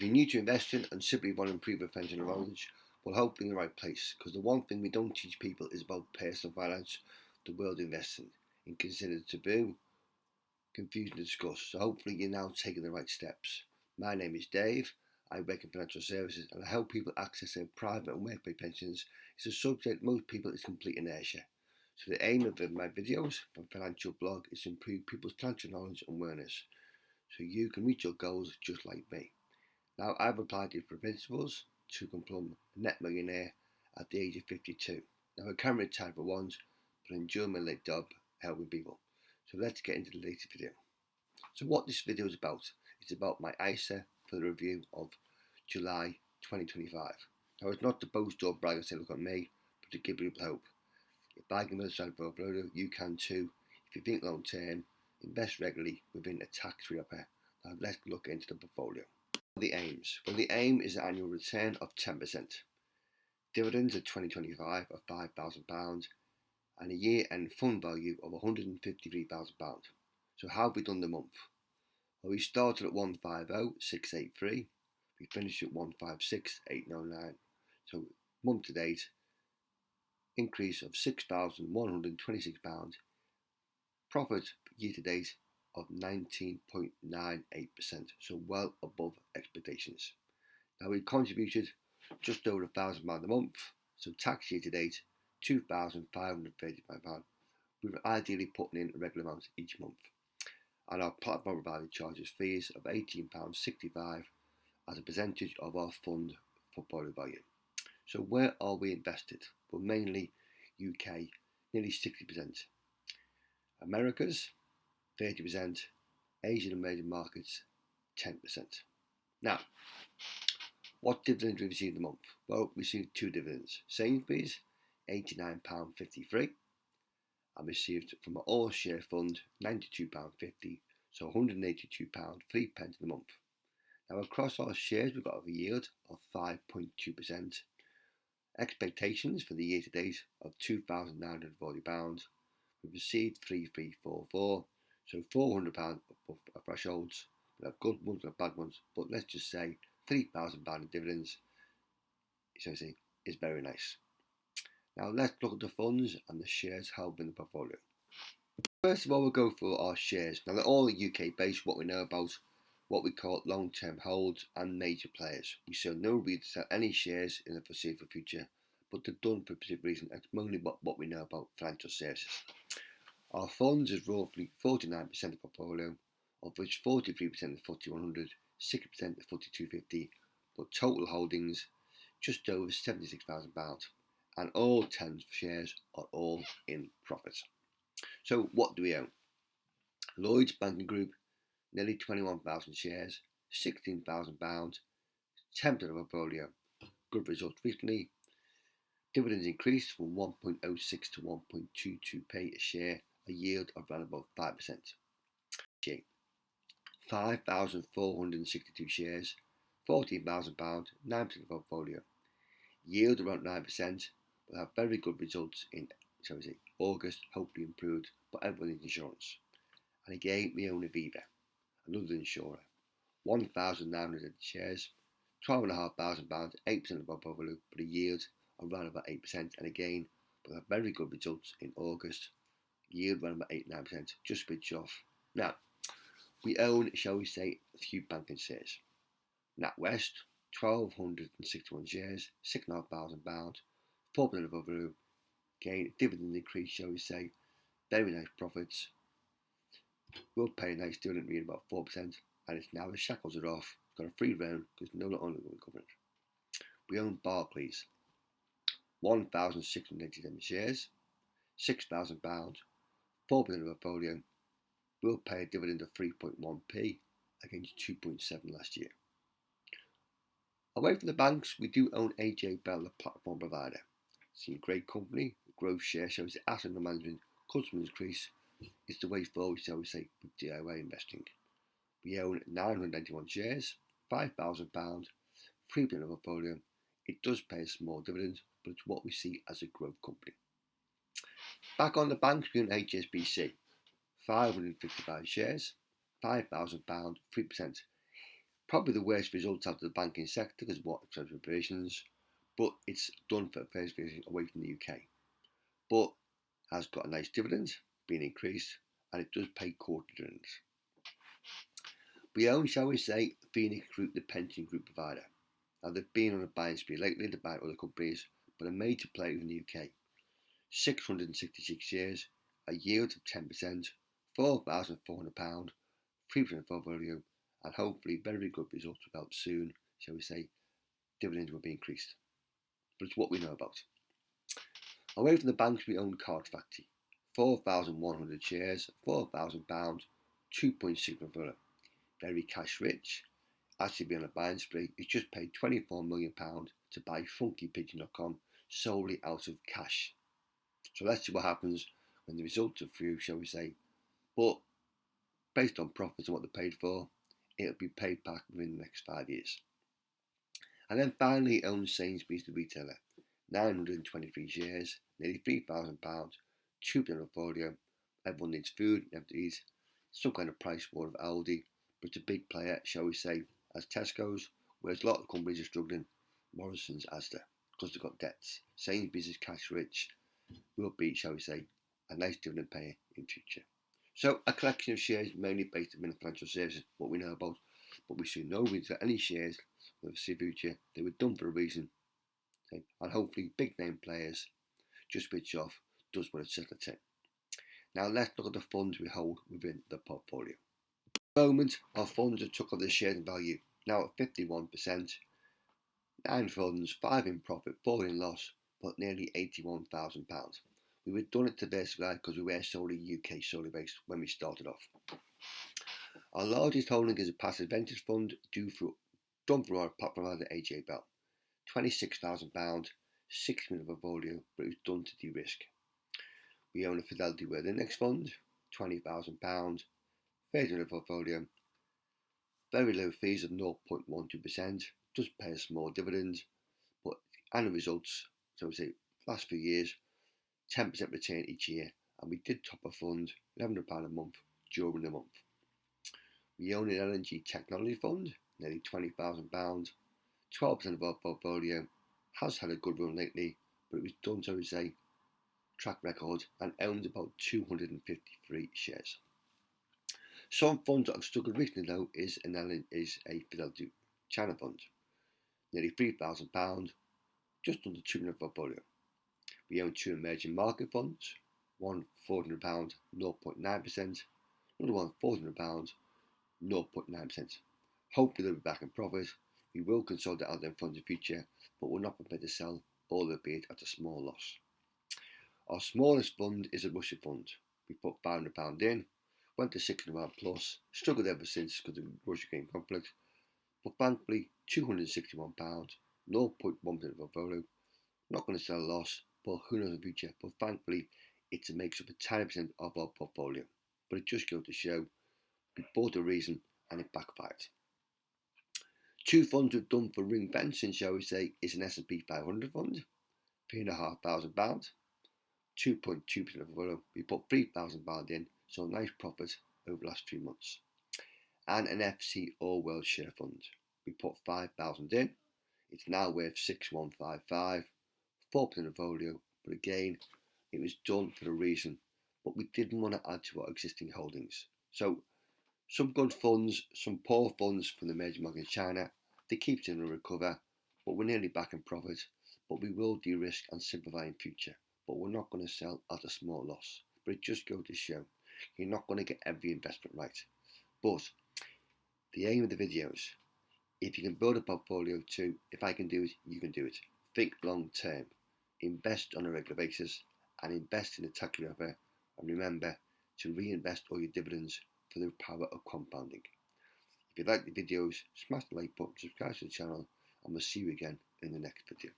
If you're new to investing and simply want to improve your financial knowledge, well, hopefully in the right place. Because the one thing we don't teach people is about personal finance, the world of investing, and considered taboo, confused and discussed. So hopefully you're now taking the right steps. My name is Dave. I work in financial services and I help people access their private and workplace pensions. It's a subject most people is complete inertia. So the aim of my videos from financial blog is to improve people's financial knowledge and awareness, so you can reach your goals just like me. Now, I've applied these principles to become a net millionaire at the age of 52. Now, I can't retire for once, but I enjoy my late job helping people. So let's get into the latest video. So what this video is about, it's about my ISA for the review of July 2025. Now, it's not to boast or brag and say, look at me, but to give people hope. If I can build a portfolio, you can too. If you think long term, invest regularly within a tax-free offer. Now let's look into the portfolio. The aims. Well, the aim is an annual return of 10%. Dividends of 2025 of £5,000 and a year-end fund value of £153,000. So how have we done the month? Well, we started at 150,683. We finished at 156,809. So month to date, increase of £6,126. Profit year to date of 19.98%, so well above expectations. Now we contributed just over £1,000 a month, so tax year to date £2,535. We were ideally putting in a regular amount each month. And our platform provider charges fees of £18.65 as a percentage of our fund portfolio value. So where are we invested? Well, mainly UK, nearly 60%. Americas, 30%. Asian and emerging markets, 10%. Now, what dividends we received in the month? Well, we received two dividends. Sainsbury's, £89.53. I received from my all share fund, £92.50, so £182, 3 pence in the month. Now, across our shares, we've got a yield of 5.2%. Expectations for the year to date of £2,940. We've received 3,344, so £400 above our thresholds. We have good ones and bad ones, but let's just say £3,000 in dividends, so is very nice. Now let's look at the funds and the shares held in the portfolio. First of all, we'll go through our shares. Now they're all UK based, what we know about what we call long-term holds and major players. We show no reason to sell any shares in the foreseeable future, but they're done for a specific reason. It's mainly what we know about financial services. Our funds is roughly 49% of the portfolio, of which 43% is FTSE 100, 60% is FTSE 250, but total holdings just over £76,000, and all 10 shares are all in profit. So what do we own? Lloyds Banking Group, nearly 21,000 shares, £16,000, 10% of the portfolio. Good results recently. Dividends increased from 1.06 to 1.22p a share, a yield of around about 5%. G. 5,462 shares, £14,000, 9% of the portfolio. Yield around 9%, but have very good results in August, hopefully improved, but everyone needs insurance. And again, we own Aviva, another insurer. 1,900 shares, £12,500, 8% of the portfolio, but a yield around about 8%, and again, but have very good results in August, yield around about 8-9%, just a bit off. Now, we own, shall we say, a few banking shares. NatWest, 1,261 shares, £6,500, 4% of the portfolio. Again, dividend increase, shall we say, very nice profits. We'll pay a nice dividend rate about 4%, and it's now the shackles are off. It's got a free round because no longer will cover it. We own Barclays, 1,687 shares, £6,000, 4% of the portfolio. We'll pay a dividend of 3.1p against 2.7 last year. Away from the banks, we do own AJ Bell, the platform provider. It's a great company, growth share shows the asset management, customer increase. It's the way forward, shall we say, with DIY investing. We own 991 shares, £5,000, 3% of the portfolio. It does pay a small dividend, but it's what we see as a growth company. Back on the banks, we own HSBC, 555 shares, £5,000, 3%. Probably the worst results out of the banking sector because of what expensive operations, but it's done for affairs away from the UK. But has got a nice dividend, being increased, and it does pay quarterly dividends. We own, shall we say, Phoenix Group, the pension group provider. Now they've been on a buying spree lately to buy other companies, but a major player in the UK. 666 shares, a yield of 10%, £4,400, 3% portfolio, and hopefully very good results without soon, shall we say, dividends will be increased. But it's what we know about. Away from the banks, we own Card Factory. 4,100 shares, £4,000, 2.6 portfolio. Very cash rich. Actually been on a buying spree. It's just paid £24 million to buy funkypigeon.com solely out of cash. So let's see what happens when the results are through, shall we say. But based on profits and what they paid for, it'll be paid back within the next 5 years. And then finally owns Sainsbury's, the retailer. 923 shares, nearly £3,000, 2% portfolio. Everyone needs food, you have to eat. Some kind of price war of Aldi, but it's a big player, shall we say, as Tesco's, whereas a lot of companies are struggling. Morrison's, Asda, because they've got debts. Sainsbury's is cash rich, will be, shall we say, a nice dividend payer in future. So a collection of shares mainly based on financial services, what we know about, but we see no reason for any shares for the future. They were done for a reason, okay? And hopefully big name players just switch off, does what it's set to do. Now let's look at the funds we hold within the portfolio. At the moment, our funds have took off the shares in value, now at 51%. 9 funds, 5 in profit, 4 in loss, but nearly £81,000. We were done it to diversify because we were solely UK solely based when we started off. Our largest holding is a passive ventures fund done through our platform provider AJ Bell. £26,000, 6 million portfolio, but it was done to de-risk. We own a Fidelity World Index fund, £20,000, 30 million portfolio, very low fees of 0.12%, does pay a small dividend, but annual results, so we say last few years, 10% return each year, and we did top a fund, £1,100 a month during the month. We own an LNG technology fund, nearly £20,000, 12% of our portfolio, has had a good run lately, but it was done, so we say, track record, and owns about 253 shares. Some funds that have struggled recently though is a Fidelity China fund, nearly £3,000, just under 2 million portfolio. We own 2 emerging market funds, one £400, 0.9%, another one £400, 0.9%. Hopefully they'll be back in profit. We will consolidate out them funds in the future, but we're not prepared to sell, albeit at a small loss. Our smallest fund is a Russia fund. We put £500 in, went to £600 plus, struggled ever since because of the Russia-Ukraine conflict, but thankfully £261, 0.1% of portfolio. Not going to sell a loss, but who knows in the future. But thankfully it makes up a 10% of our portfolio. But it just goes to show we bought a reason and it backfired. 2 funds we've done for ring fencing, shall we say, is an S&P 500 fund, £3,500, 2.2% of portfolio. We put £3,000 in, so a nice profit over the last 3 months. And an FC All World Share Fund. We put £5,000 in. It's now worth 6,155, 4% of portfolio. But again, it was done for a reason. But we didn't want to add to our existing holdings. So some good funds, some poor funds from the major market in China. They keep trying to recover, but we're nearly back in profit. But we will de-risk and simplify in future. But we're not going to sell at a small loss. But it just goes to show you're not going to get every investment right. But the aim of the videos, if you can build a portfolio too, if I can do it, you can do it. Think long term, invest on a regular basis, and invest in a tax offer. And remember to reinvest all your dividends for the power of compounding. If you like the videos, smash the like button, subscribe to the channel, and we'll see you again in the next video.